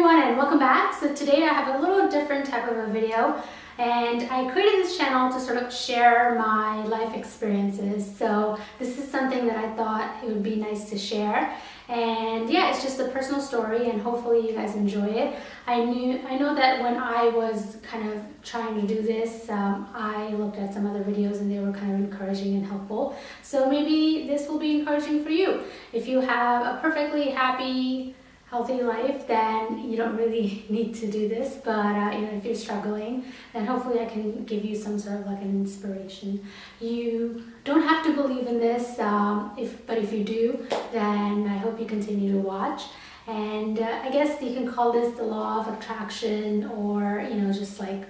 everyone and welcome back. So today I have a little different type of a video, and I created this channel to sort of share my life experiences. So this is something that I thought it would be nice to share, and yeah, it's just a personal story and hopefully you guys enjoy it. I know that when I was kind of trying to do this, I looked at some other videos and they were kind of encouraging and helpful. So maybe this will be encouraging for you. If you have a perfectly happy, healthy life, then you don't really need to do this, but if you're struggling, then hopefully I can give you some sort of like an inspiration. You don't have to believe in this, but if you do, then I hope you continue to watch. And I guess you can call this the law of attraction, or just like,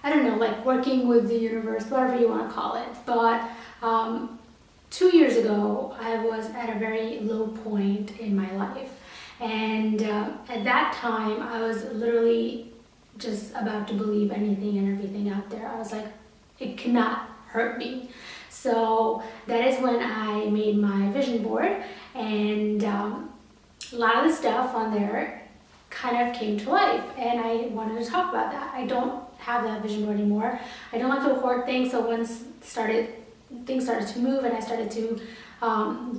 I don't know, like working with the universe, whatever you want to call it. But 2 years ago, I was at a very low point in my life. And at that time, I was literally just about to believe anything and everything out there. I was like, it cannot hurt me. So that is when I made my vision board, and a lot of the stuff on there kind of came to life, and I wanted to talk about that. I don't have that vision board anymore. I don't like to hoard things, so once things started to move and I started to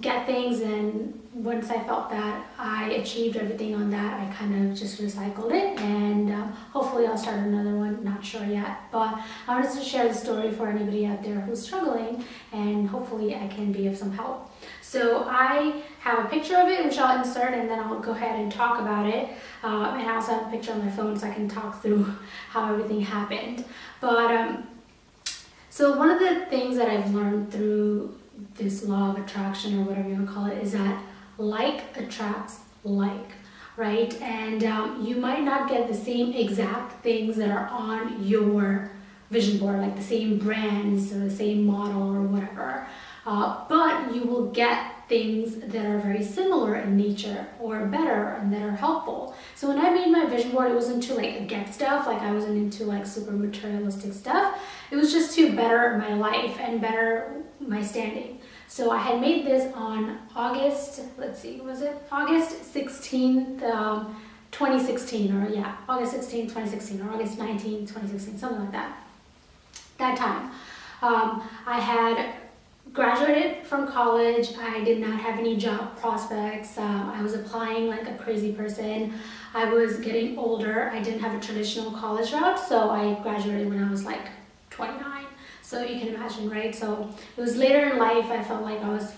get things, and once I felt that I achieved everything on that, I kind of just recycled it, and hopefully I'll start another one, not sure yet. But I wanted to share the story for anybody out there who's struggling, and hopefully I can be of some help. So I have a picture of it, which I'll insert, and then I'll go ahead and talk about it. And I also have a picture on my phone so I can talk through how everything happened. But so one of the things that I've learned through this law of attraction, or whatever you want to call it, is that like attracts like, right? And you might not get the same exact things that are on your vision board, like the same brands or the same model or whatever, but you will get things that are very similar in nature or better and that are helpful. So when I made my vision board, it wasn't to like get stuff, like I wasn't into like super materialistic stuff. It was just to better my life and better my standing. So I had made this on August 16th, 2016, or yeah, August 16th, 2016, or August 19th, 2016, something like that. That time, I had graduated from college. I did not have any job prospects. I was applying like a crazy person. I was getting older. I didn't have a traditional college route, so I graduated when I was like 29. So you can imagine, right? So it was later in life. I felt like I was,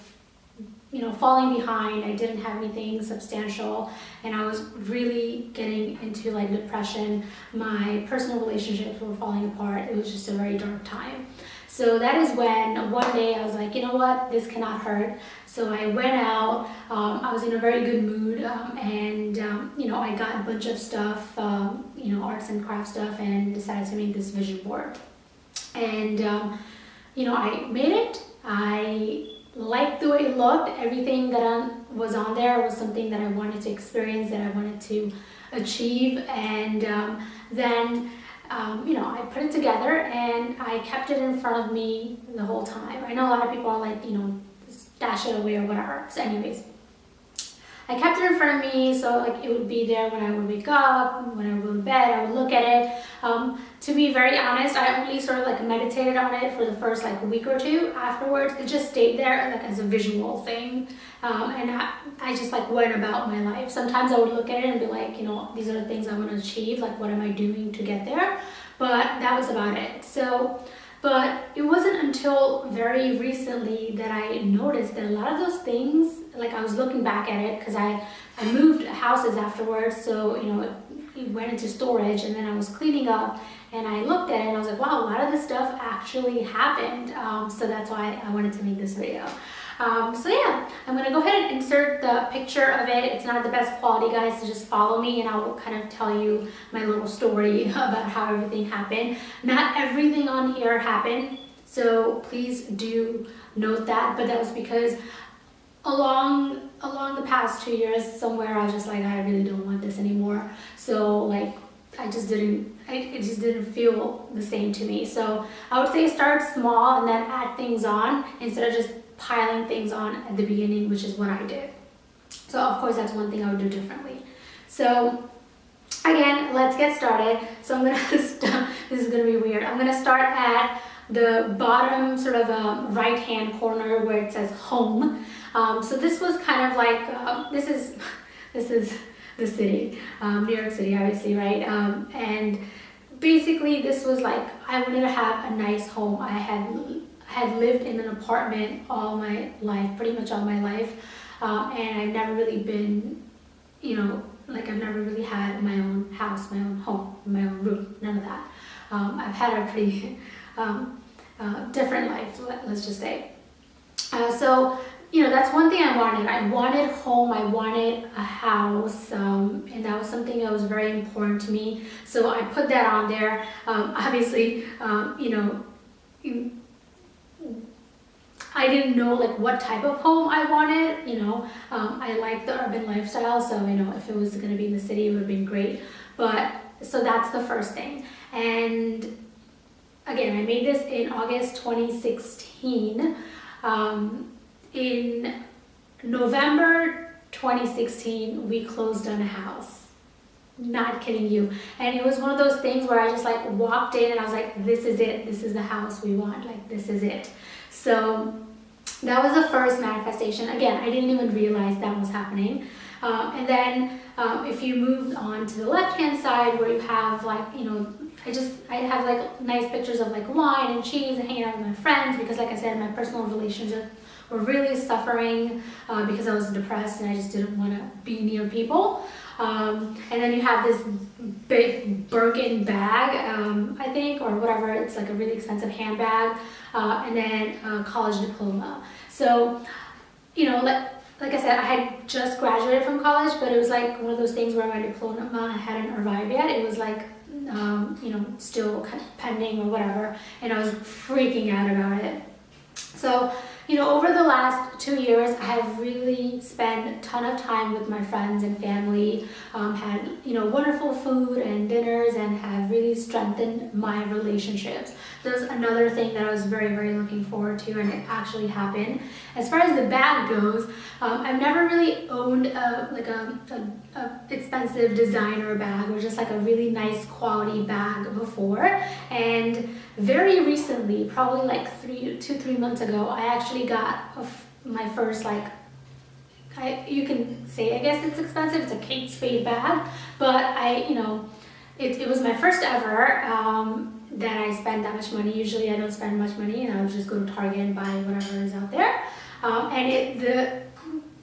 falling behind. I didn't have anything substantial, and I was really getting into like depression. My personal relationships were falling apart. It was just a very dark time. So that is when one day I was like, you know what, this cannot hurt. So I went out, I was in a very good mood, and I got a bunch of stuff, arts and crafts stuff, and decided to make this vision board. And, I made it. I liked the way it looked. Everything that was on there was something that I wanted to experience, that I wanted to achieve. And then I put it together and I kept it in front of me the whole time. I know a lot of people are like, stash it away or whatever. So anyways, I kept it in front of me, so like it would be there when I would wake up, when I would go to bed, I would look at it. To be very honest, I only sort of like meditated on it for the first like week or two. Afterwards, it just stayed there like as a visual thing. And I just like went about my life. Sometimes I would look at it and be like, these are the things I want to achieve, like what am I doing to get there? But that was about it. But it wasn't until very recently that I noticed that a lot of those things, like I was looking back at it, because I moved houses afterwards, so it went into storage, and then I was cleaning up and I looked at it and I was like, wow, a lot of this stuff actually happened. So that's why I wanted to make this video. So yeah, I'm gonna go ahead and insert the picture of it. It's not the best quality, guys, so just follow me and I'll kind of tell you my little story about how everything happened. Not everything on here happened, so please do note that, but that was because along the past 2 years, somewhere I was just like, I really don't want this anymore. So like, it just didn't feel the same to me. So I would say start small and then add things on instead of just piling things on at the beginning, which is what I did. So of course that's one thing I would do differently. So again, let's get started. So I'm gonna start, this is gonna be weird. I'm gonna start at the bottom sort of right hand corner where it says home. So this was kind of like, this is the city, New York City, obviously, right? And basically this was like, I wanted to have a nice home. I had lived in an apartment all my life, pretty much all my life. And I've never really been, you know, like I've never really had my own house, my own home, my own room, none of that. I've had a pretty different life, let's just say. So, you know, that's one thing I wanted. I wanted home, I wanted a house, and that was something that was very important to me. So I put that on there. Obviously, you know, I didn't know like what type of home I wanted, you know. I like the urban lifestyle, so you know, if it was going to be in the city, it would have been great. But so that's the first thing. And again, I made this in August 2016. In November 2016, we closed on a house. Not kidding you. And it was one of those things where I just like walked in and I was like, this is it. This is the house we want. Like, this is it. So that was the first manifestation. Again, I didn't even realize that was happening. And then if you moved on to the left-hand side where you have like, you know, I have like nice pictures of like wine and cheese and hanging out with my friends because like I said, my personal relationship were really suffering because I was depressed and I just didn't want to be near people. And then you have this big Birkin bag, I think, or whatever. It's like a really expensive handbag, and then a college diploma. So, you know, like I said, I had just graduated from college, but it was like one of those things where my diploma hadn't arrived yet. It was like, you know, still kind of pending or whatever, and I was freaking out about it. So, you know, over the last 2 years, I have really spent a ton of time with my friends and family, had, you know, wonderful food and dinners, and have really strengthened my relationships. There's another thing that I was very, very looking forward to, and it actually happened. As far as the bag goes, I've never really owned a expensive designer bag or just like a really nice quality bag before. And very recently, probably like 3 months ago, I actually got my first like, you can say, I guess it's expensive, it's a Kate Spade bag, but you know, it was my first ever that I spent that much money. Usually I don't spend much money and I would just go to Target and buy whatever is out there. And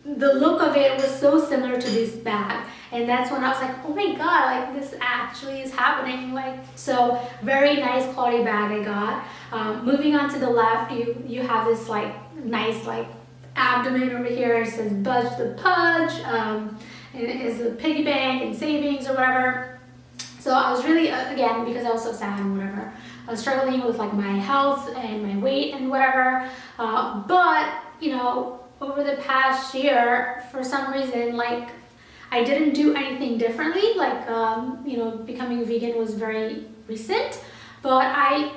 the look of it was so similar to this bag, and that's when I was like, oh my god, like this actually is happening. Like, so very nice quality bag I got. Moving on to the left, you have this like nice like abdomen over here. It says Budge the Pudge, and it is a piggy bank and savings or whatever. So I was really, again, because I was so sad and whatever, I was struggling with like my health and my weight and whatever, but you know, over the past year, for some reason, like, I didn't do anything differently. Like, you know, becoming vegan was very recent, but I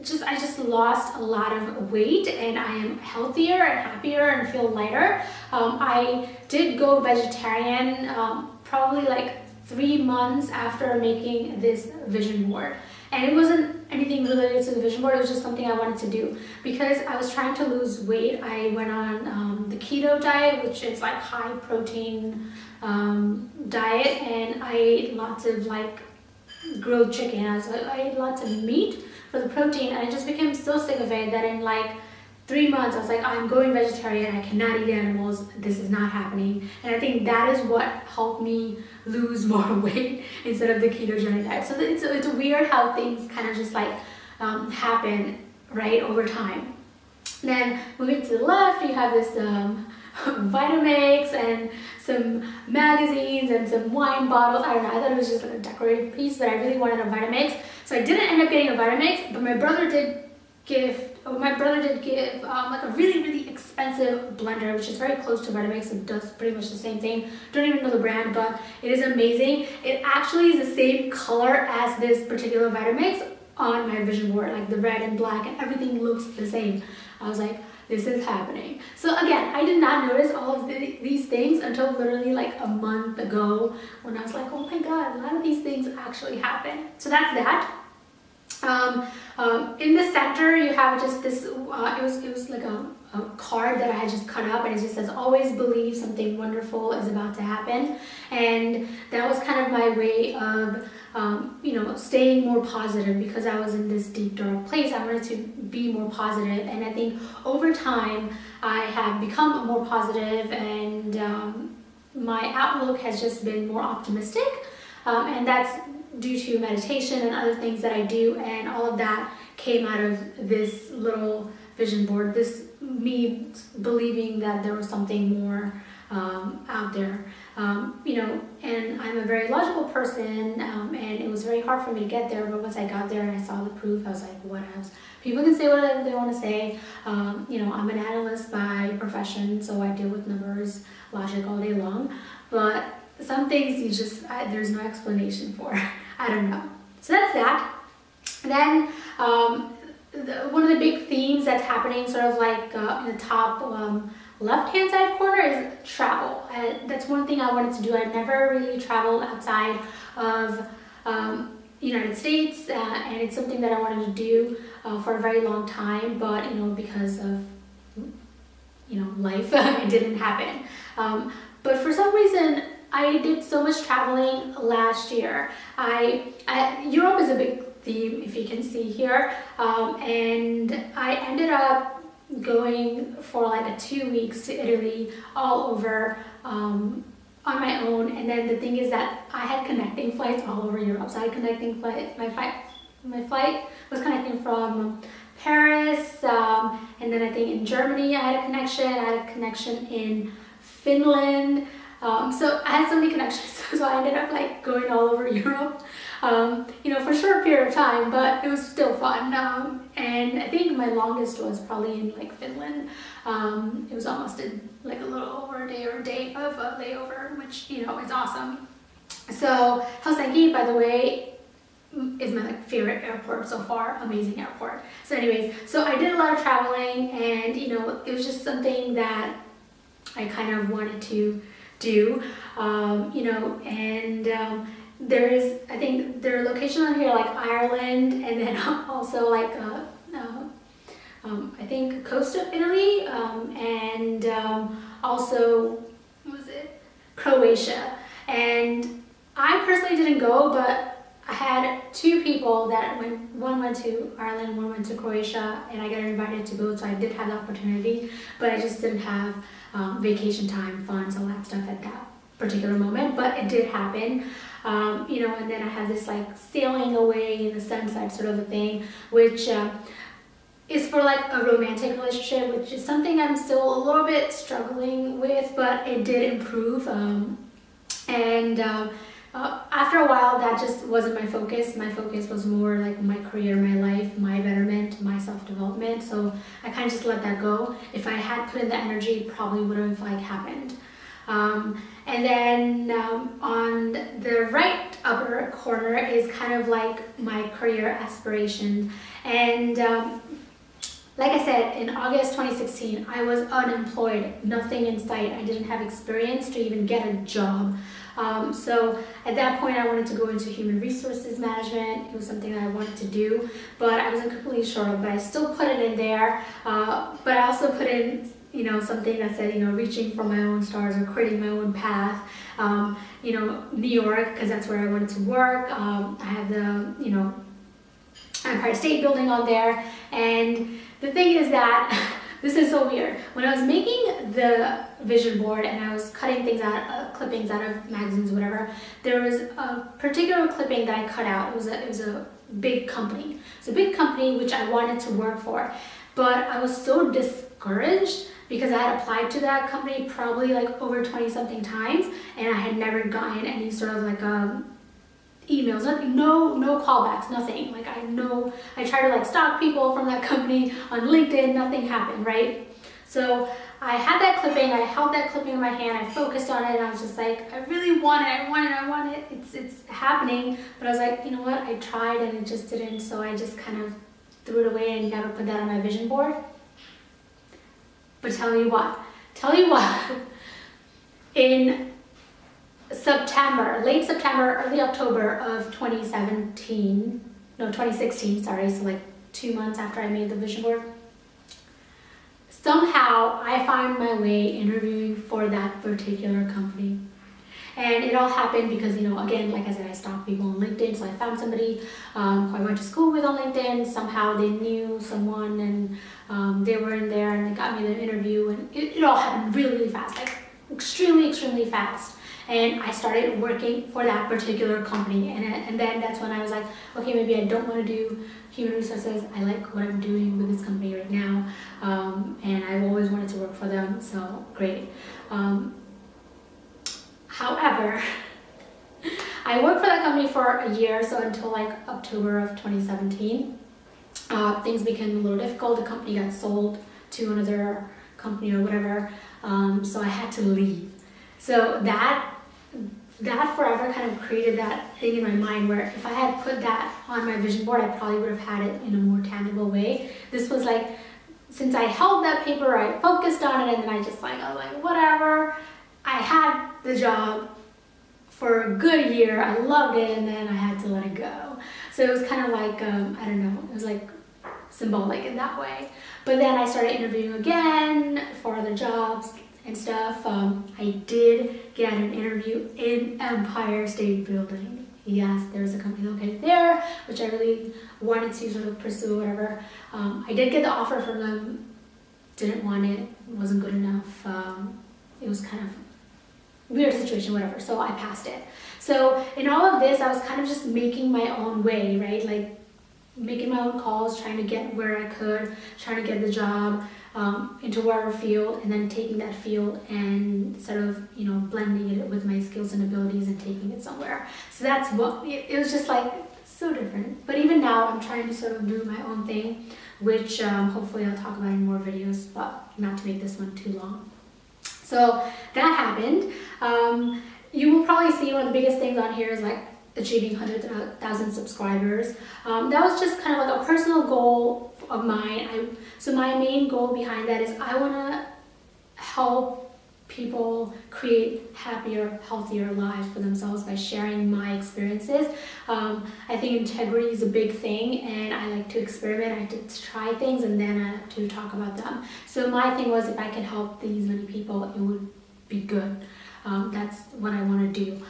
just lost a lot of weight, and I am healthier and happier and feel lighter. I did go vegetarian probably like 3 months after making this vision board. And it wasn't anything related to the vision board, it was just something I wanted to do. Because I was trying to lose weight, I went on the keto diet, which is like high protein diet, and I ate lots of like grilled chicken. I ate lots of meat for the protein, and I just became so sick of it that in like 3 months I was like, I'm going vegetarian, I cannot eat animals, this is not happening. And I think that is what helped me lose more weight instead of the ketogenic diet. So it's weird how things kind of just like happen, right, over time. Then moving to the left, you have this Vitamix and some magazines and some wine bottles. I don't know, I thought it was just like a decorative piece, but I really wanted a Vitamix. So I didn't end up getting a Vitamix, but my brother did give like a really, really expensive blender, which is very close to Vitamix. It does pretty much the same thing. Don't even know the brand, but it is amazing. It actually is the same color as this particular Vitamix on my vision board, like the red and black, and everything looks the same. I was like, this is happening. So again, I did not notice all of these things until literally like a month ago, when I was like, oh my God, a lot of these things actually happen. So that's that. In the center, you have just this, it was like a card that I had just cut up, and it just says, always believe something wonderful is about to happen. And that was kind of my way of, staying more positive, because I was in this deep, dark place. I wanted to be more positive, and I think over time I have become more positive, and my outlook has just been more optimistic, and that's due to meditation and other things that I do, and all of that came out of this little vision board, this me believing that there was something more out there. And I'm a very logical person, and it was very hard for me to get there, but once I got there and I saw the proof, I was like, what else? People can say whatever they want to say. I'm an analyst by profession, so I deal with numbers, logic all day long, but some things there's no explanation for. I don't know. So that's that. Then one of the big themes that's happening sort of like in the top left-hand side corner is travel. That's one thing I wanted to do. I've never really traveled outside of United States, and it's something that I wanted to do for a very long time, but because of life, it didn't happen. But for some reason, I did so much traveling last year. Europe is a big theme, if you can see here, and I ended up going for like 2 weeks to Italy, all over on my own. And then the thing is that I had connecting flights all over Europe. So I had connecting flights. My flight was connecting from Paris, and then I think in Germany I had a connection. I had a connection in Finland. So I had so many connections, so I ended up like going all over Europe, for a short period of time, but it was still fun. And I think my longest was probably in like Finland. It was almost like a little over a day of a layover, which, is awesome. So Helsinki, by the way, is my favorite airport so far. Amazing airport. So anyways, so I did a lot of traveling, and it was just something that I kind of wanted to do, I think there are locations on here like Ireland, and then also like I think coast of Italy, and also what was it, Croatia. And I personally didn't go, but I had two people that went. One went to Ireland, one went to Croatia, and I got invited to go, so I did have the opportunity, but I just didn't have vacation time, funds, all that stuff at that particular moment, but it did happen. And then I have this like sailing away in the sunset sort of a thing, which is for like a romantic relationship, which is something I'm still a little bit struggling with, but it did improve. After a while, that just wasn't my focus. My focus was more like my career, my life, my betterment, my self-development. So I kind of just let that go. If I had put in the energy, it probably would have happened. And then on the right upper corner is kind of like my career aspirations. And like I said, in August 2016, I was unemployed, nothing in sight. I didn't have experience to even get a job. So at that point, I wanted to go into human resources management. It was something that I wanted to do, but I wasn't completely sure. But I still put it in there. But I also put in, something that said, reaching for my own stars or creating my own path. New York, because that's where I wanted to work. I have the, Empire State Building on there. And the thing is that this is so weird. When I was making the vision board and I was cutting things out, clippings out of magazines, whatever, there was a particular clipping that I cut out. It was a big company. It's a big company which I wanted to work for, but I was so discouraged because I had applied to that company probably like over 20 something times, and I had never gotten any sort of like emails, no callbacks, nothing. Like I tried to stalk people from that company on LinkedIn, nothing happened, right? So I had that clipping, I held that clipping in my hand, I focused on it, and I was just like, I really want it, I want it, it's happening. But I was like, you know what, I tried and it just didn't, so I just kind of threw it away and never put that on my vision board. But tell you what, in September, late September, early October of 2016, sorry, so like 2 months after I made the vision board, somehow I found my way interviewing for that particular company. And it all happened because, again, like I said, I stalked people on LinkedIn, so I found somebody who I went to school with on LinkedIn. Somehow they knew someone, and they were in there, and they got me the interview, and it all happened really, really fast, like extremely, extremely fast. And I started working for that particular company, and then that's when I was like, okay, maybe I don't want to do human resources. I like what I'm doing with this company right now, and I've always wanted to work for them, so great. However, I worked for that company for a year, so until like October of 2017. Things became a little difficult. The company got sold to another company or whatever, so I had to leave. So that forever kind of created that thing in my mind where if I had put that on my vision board, I probably would have had it in a more tangible way. This was like, since I held that paper, I focused on it, and then I was like, whatever. I had the job for a good year, I loved it, and then I had to let it go. So it was kind of like, I don't know, it was like symbolic in that way. But then I started interviewing again for other jobs and stuff. I did get an interview in Empire State Building. Yes, there's a company located there, which I really wanted to sort of pursue, whatever. I did get the offer from them, didn't want it, wasn't good enough. It was kind of weird situation, whatever, so I passed it. So in all of this, I was kind of just making my own way, right? Like making my own calls, trying to get where I could, trying to get the job into whatever field, and then taking that field and sort of, blending it with my skills and abilities and taking it somewhere. So that's what, it was just like so different. But even now, I'm trying to sort of do my own thing, which hopefully I'll talk about in more videos, but not to make this one too long. So that happened. You will probably see one of the biggest things on here is like achieving 100,000 subscribers. That was just kind of like a personal goal of mine. So my main goal behind that is I want to help people create happier, healthier lives for themselves by sharing my experiences. I think integrity is a big thing, and I like to experiment. I like to try things, and then I like to talk about them. So my thing was, if I could help these many people, it would be good. That's what I want to do.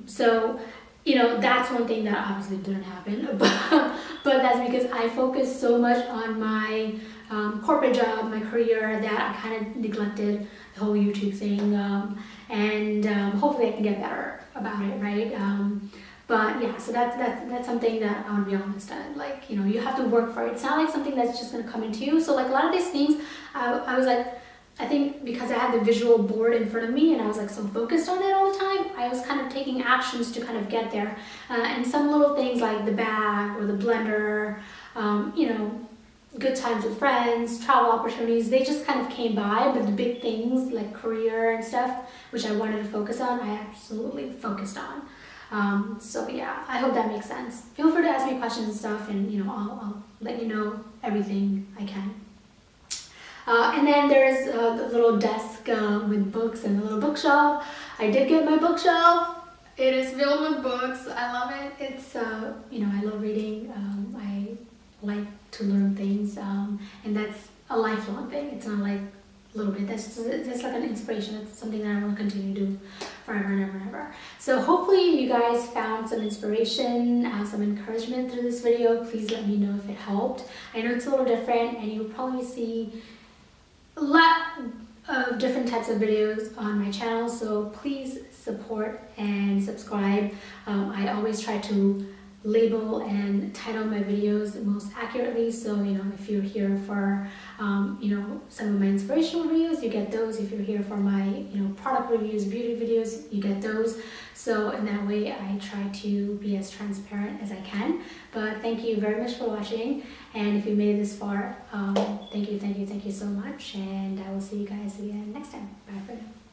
So that's one thing that obviously didn't happen, but that's because I focused so much on my corporate job, my career, that I kind of neglected the whole YouTube thing, and hopefully I can get better about it, right? But yeah, so that's something that I want to be honest at. Like, you have to work for it. It's not like something that's just going to come into you. So like a lot of these things, I was like, I think because I had the visual board in front of me and I was like so focused on it all the time, I was kind of taking actions to kind of get there. And some little things like the bag or the blender, good times with friends, travel opportunities, they just kind of came by. But the big things like career and stuff, which I wanted to focus on, I absolutely focused on. So yeah, I hope that makes sense. Feel free to ask me questions and stuff, and I'll let you know everything I can. And then there's the little desk with books and the little bookshelf. I did get my bookshelf. It is filled with books. I love it. It's I love reading. I like to learn things, and that's a lifelong thing. It's not like a little bit. That's like an inspiration. It's something that I want to continue to do forever and ever and ever. So hopefully you guys found some inspiration, some encouragement through this video. Please let me know if it helped. I know it's a little different, and you'll probably see a lot of different types of videos on my channel, so please support and subscribe. I always try to label and title my videos most accurately, so if you're here for some of my inspirational videos, you get those. If you're here for my product reviews, beauty videos, you get those. So in that way I try to be as transparent as I can. But thank you very much for watching, and if you made it this far, thank you so much, and I will see you guys again next time. Bye for now.